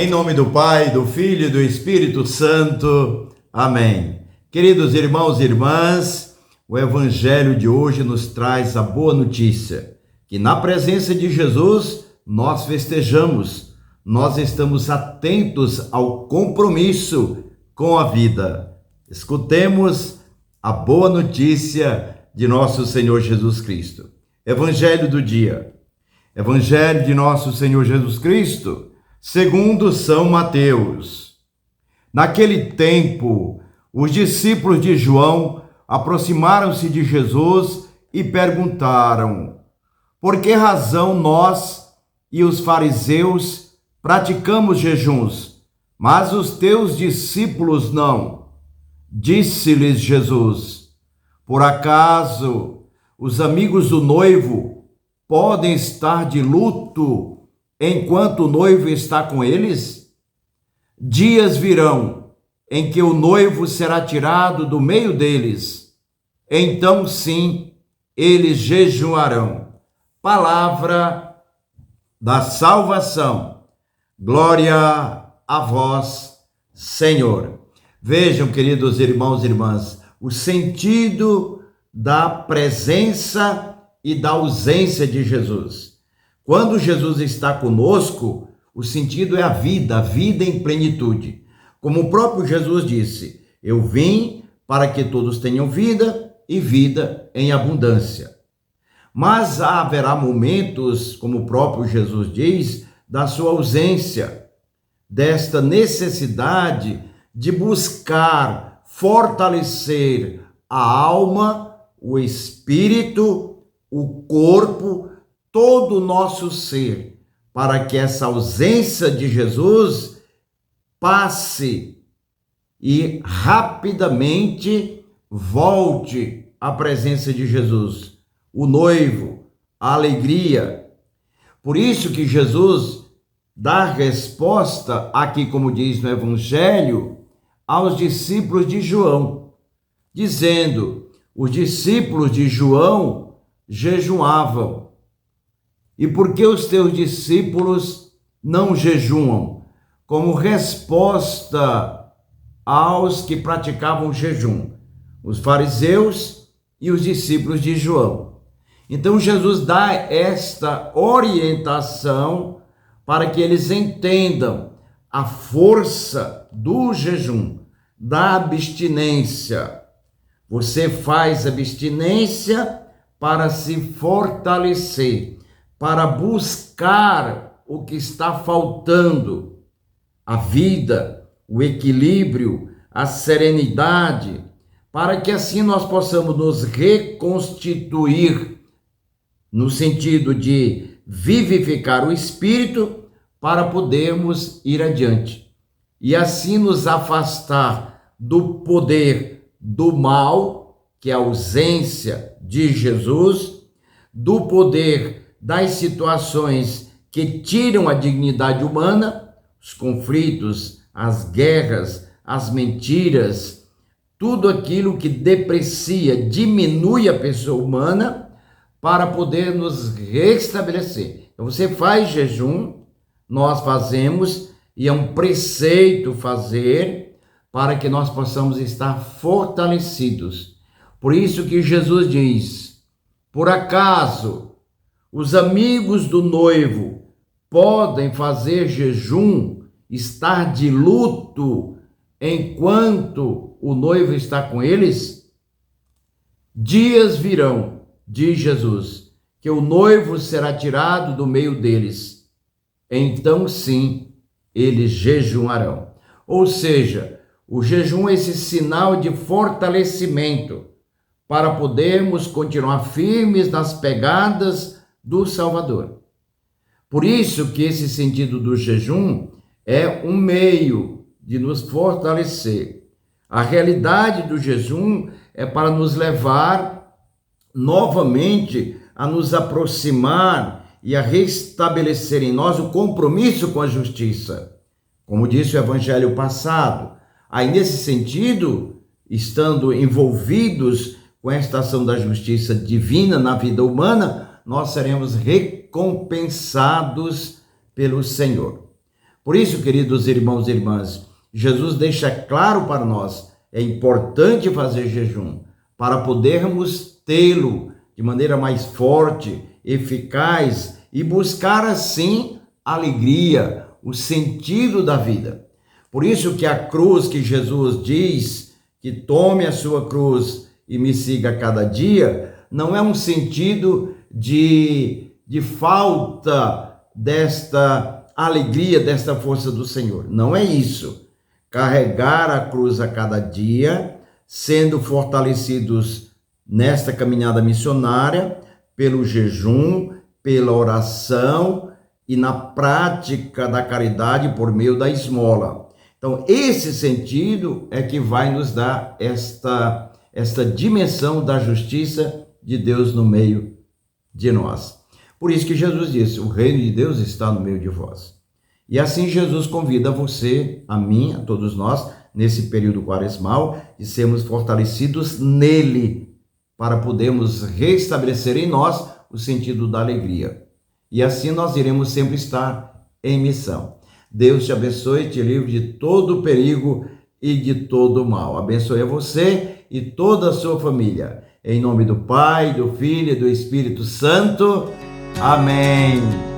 Em nome do Pai, do Filho e do Espírito Santo. Amém. Queridos irmãos e irmãs, o Evangelho de hoje nos traz a boa notícia, que na presença de Jesus nós festejamos, nós estamos atentos ao compromisso com a vida. Escutemos a boa notícia de nosso Senhor Jesus Cristo. Evangelho do dia. Evangelho de nosso Senhor Jesus Cristo, segundo São Mateus. Naquele tempo, os discípulos de João aproximaram-se de Jesus e perguntaram: por que razão nós e os fariseus praticamos jejuns, mas os teus discípulos não? Disse-lhes Jesus: por acaso os amigos do noivo podem estar de luto enquanto o noivo está com eles? Dias virão em que o noivo será tirado do meio deles. Então sim, eles jejuarão. Palavra da salvação. Glória a vós, Senhor. Vejam, queridos irmãos e irmãs, o sentido da presença e da ausência de Jesus. Quando Jesus está conosco, o sentido é a vida em plenitude. Como o próprio Jesus disse: eu vim para que todos tenham vida e vida em abundância. Mas haverá momentos, como o próprio Jesus diz, da sua ausência, desta necessidade de buscar fortalecer a alma, o espírito, o corpo, todo o nosso ser, para que essa ausência de Jesus passe e rapidamente volte à presença de Jesus, o noivo, a alegria. Por isso que Jesus dá resposta aqui, como diz no Evangelho, aos discípulos de João, dizendo: os discípulos de João jejuavam. E por que os teus discípulos não jejuam? Como resposta aos que praticavam jejum, os fariseus e os discípulos de João. Então Jesus dá esta orientação para que eles entendam a força do jejum, da abstinência. Você faz abstinência para se fortalecer, para buscar o que está faltando, a vida, o equilíbrio, a serenidade, para que assim nós possamos nos reconstituir no sentido de vivificar o espírito para podermos ir adiante e assim nos afastar do poder do mal, que é a ausência de Jesus, do poder das situações que tiram a dignidade humana, os conflitos, as guerras, as mentiras, tudo aquilo que deprecia, diminui a pessoa humana, para poder nos restabelecer. Então você faz jejum, nós fazemos, e é um preceito fazer para que nós possamos estar fortalecidos. Por isso que Jesus diz: por acaso os amigos do noivo podem fazer jejum, estar de luto enquanto o noivo está com eles? Dias virão, diz Jesus, que o noivo será tirado do meio deles. Então sim, eles jejuarão. Ou seja, o jejum é esse sinal de fortalecimento para podermos continuar firmes nas pegadas do Salvador. Por isso que esse sentido do jejum é um meio de nos fortalecer. A realidade do jejum é para nos levar novamente a nos aproximar e a restabelecer em nós o compromisso com a justiça. Como disse o Evangelho passado, aí nesse sentido, estando envolvidos com esta ação da justiça divina na vida humana, nós seremos recompensados pelo Senhor. Por isso, queridos irmãos e irmãs, Jesus deixa claro para nós, é importante fazer jejum para podermos tê-lo de maneira mais forte, eficaz e buscar assim alegria, o sentido da vida. Por isso que a cruz que Jesus diz que tome a sua cruz e me siga cada dia, não é um sentido de falta desta alegria, desta força do Senhor. Não é isso. Carregar a cruz a cada dia, sendo fortalecidos nesta caminhada missionária, pelo jejum, pela oração e na prática da caridade por meio da esmola. Então, esse sentido é que vai nos dar esta dimensão da justiça de Deus no meio de nós. Por isso que Jesus disse, o reino de Deus está no meio de vós. E assim Jesus convida você, a mim, a todos nós, nesse período quaresmal, de sermos fortalecidos nele, para podermos restabelecer em nós o sentido da alegria. E assim nós iremos sempre estar em missão. Deus te abençoe e te livre de todo perigo e de todo mal. Abençoe a você e toda a sua família. Em nome do Pai, do Filho e do Espírito Santo. Amém.